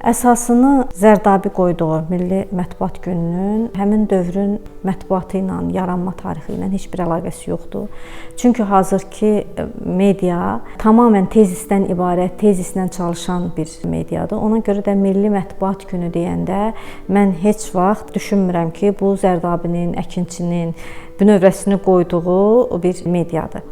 Əsasını Zərdabi qoyduğu Milli Mətbuat Gününün həmin dövrün mətbuatı ilə, yaranma tarixi ilə heç bir əlaqəsi yoxdur. Çünki hazırki media tamamilə tezisdən ibarət, tezislə çalışan bir mediadır. Ona görə də Milli Mətbuat Günü deyəndə mən heç vaxt düşünmürəm ki, bu Zərdabinin, Əkinçinin bünövrəsini qoyduğu bir mediadır.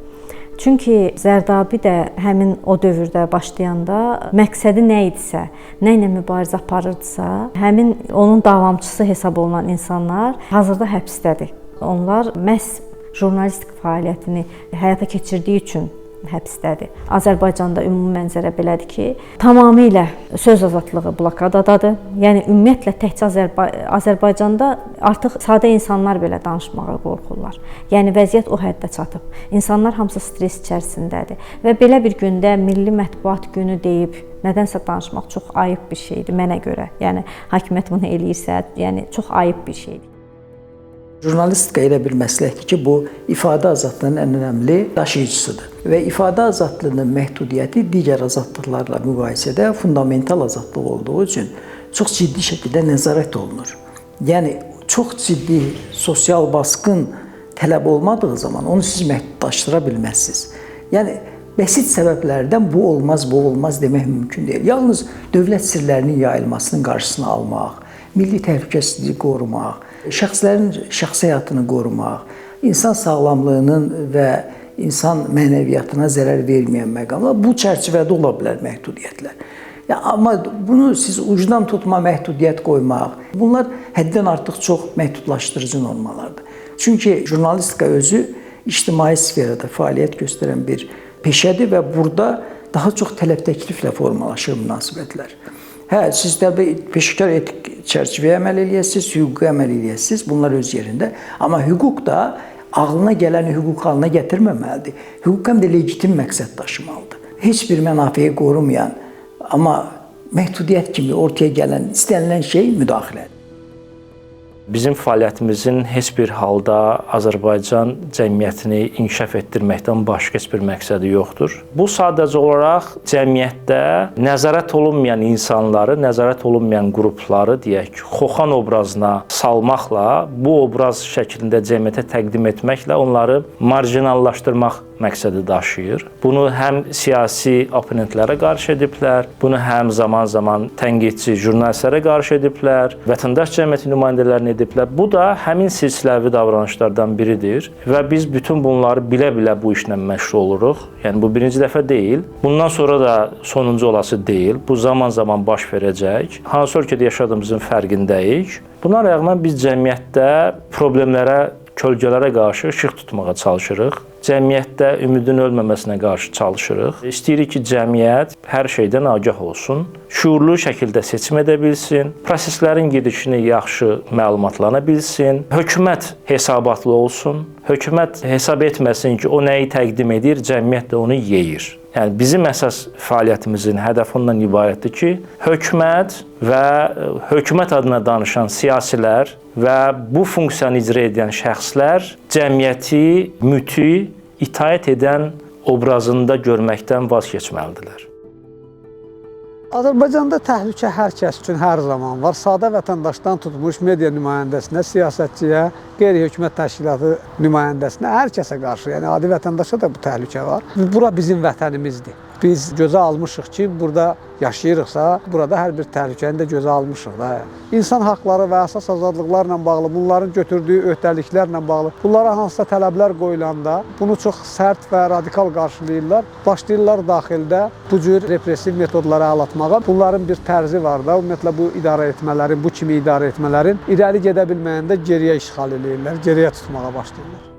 Çünki Zərdabi də həmin o dövrdə başlayanda məqsədi nə idisə, nə ilə mübarizə aparırdısa, həmin onun davamçısı hesab olunan insanlar hazırda həbsdədir. Onlar məhz jurnalistik fəaliyyətini həyata keçirdiyi üçün həbsdədir. Azərbaycanda ümumi mənzərə belədir ki, tamamilə söz azadlığı blokadadadır. Yəni ümumiyyətlə təkcə Azərbaycanda artıq sadə insanlar belə danışmağa qorxurlar. Yəni vəziyyət o həddə çatıb. İnsanlar hamısı stres içərisindədir və belə bir gündə Milli Mətbuat Günü deyib nədənsə danışmaq çox ayıb bir şeydir mənə görə. Yəni hakimiyyət bunu eləyirsə, yəni çox ayıb bir şeydir. Jurnalistika elə bir məsləkdir ki, bu ifadə azadlığının ən önəmli daşıyıcısıdır. Və ifadə azadlığının məhdudiyyəti digər azadlıqlarla müqayisədə fundamental azadlıq olduğu üçün çox ciddi şəkildə nəzarət olunur. Yəni, çox ciddi sosial baskın tələb olmadığı zaman onu siz məhdudlaşdıra bilməzsiniz. Yəni, bəsit səbəblərdən bu olmaz demək mümkün deyil. Yalnız dövlət sirlərinin yayılmasının qarşısını almaq, milli təhlükəsizliyi qorumaq, şəxslərin şəxsi həyatını qorumaq, insan sağlamlığının və insan mənəviyyatına zərər verməyən məqamlar bu çərçivədə ola bilər məhdudiyyətlər. Amma bunu siz ucdan tutma məhdudiyyət qoymaq, bunlar həddən artıq çox məhdudlaşdırıcı normalardır. Çünki jurnalistika özü ictimai sferada fəaliyyət göstərən bir peşədir və burada daha çox tələb təkliflə formalaşır münasibətlər. Hə, siz təbii peşəkar etik çərçivəyə əməl eləyəsiniz, hüquqa əməl eləyəsiniz, bunlar öz yerində. Amma hüquq da ağlına gələni hüquq halına gətirməməlidir. Hüquq həm də legitim məqsəd daşımalıdır. Heç bir mənafeyi qorumayan, amma məhdudiyyət kimi ortaya gələn, istənilən şey müdaxilədir. Bizim fəaliyyətimizin heç bir halda Azərbaycan cəmiyyətini inkişaf etdirməkdən başqa heç bir məqsədi yoxdur. Bu sadəcə olaraq cəmiyyətdə nəzarət olunmayan insanları, nəzarət olunmayan qrupları, deyək ki, Xoxan obrazına salmaqla, bu obraz şəklində cəmiyyətə təqdim etməklə onları marjinallaşdırmaq məqsədi daşıyır. Bunu həm siyasi oponentlərə qarşı ediblər, bunu həm zaman-zaman tənqidçi jurnalistlərə qarşı ediblər, vətəndaş cəmiyyəti nümayəndələrini ediblər. Bu da həmin silsiləvi davranışlardan biridir və biz bütün bunları bilə-bilə bu işlə məşğul oluruq. Yəni bu birinci dəfə deyil. Bundan sonra da sonuncu olası deyil. Bu zaman-zaman baş verəcək. Hansı ölkədə yaşadığımızın fərqindəyik. Buna rəğmən biz cəmiyyətdə problemlərə, kölgələrə qarşı işıq tutmağa çalışırıq. Cəmiyyətdə ümidin ölməməsinə qarşı çalışırıq. İstəyirik ki, cəmiyyət hər şeydən agah olsun, şuurlu şəkildə seçim edə bilsin, proseslərin gedişini yaxşı məlumatlana bilsin, hökumət hesabatlı olsun, hökumət hesab etməsin ki, o nəyi təqdim edir, cəmiyyət də onu yeyir. Yəni, bizim əsas fəaliyyətimizin hədəfi ondan ibarətdir ki, hökumət və hökumət adına danışan siyasilər və bu funksiyanı icra edən şəxslər cəmiyyəti müti, itaət edən obrazında görməkdən vaz keçməlidirlər. Azərbaycanda təhlükə hər kəs üçün hər zaman var. Sadə vətəndaşdan tutmuş media nümayəndəsinə, siyasətçiyə, qeyri-hökumət təşkilatı nümayəndəsinə, hər kəsə qarşı, yəni adi vətəndaşa da bu təhlükə var. Bura bizim vətənimizdir. Biz gözə almışıq ki, burada yaşayırıqsa, burada hər bir təhlükəni də gözə almışıq da. İnsan haqları və əsas azadlıqlarla bağlı, bunların götürdüyü öhdəliklərlə bağlı, bunlara hansısa tələblər qoyulanda bunu çox sərt və radikal qarşılayırlar. Başlayırlar daxildə bu cür repressiv metodlara əl atmağa. Bunların bir tərzi var da, ümumiyyətlə bu idarə etmələrin, bu kimi idarə etmələrin irəli gedə bilməyəndə geriyə işğal edirlər, geriyə tutmağa başlayırlar.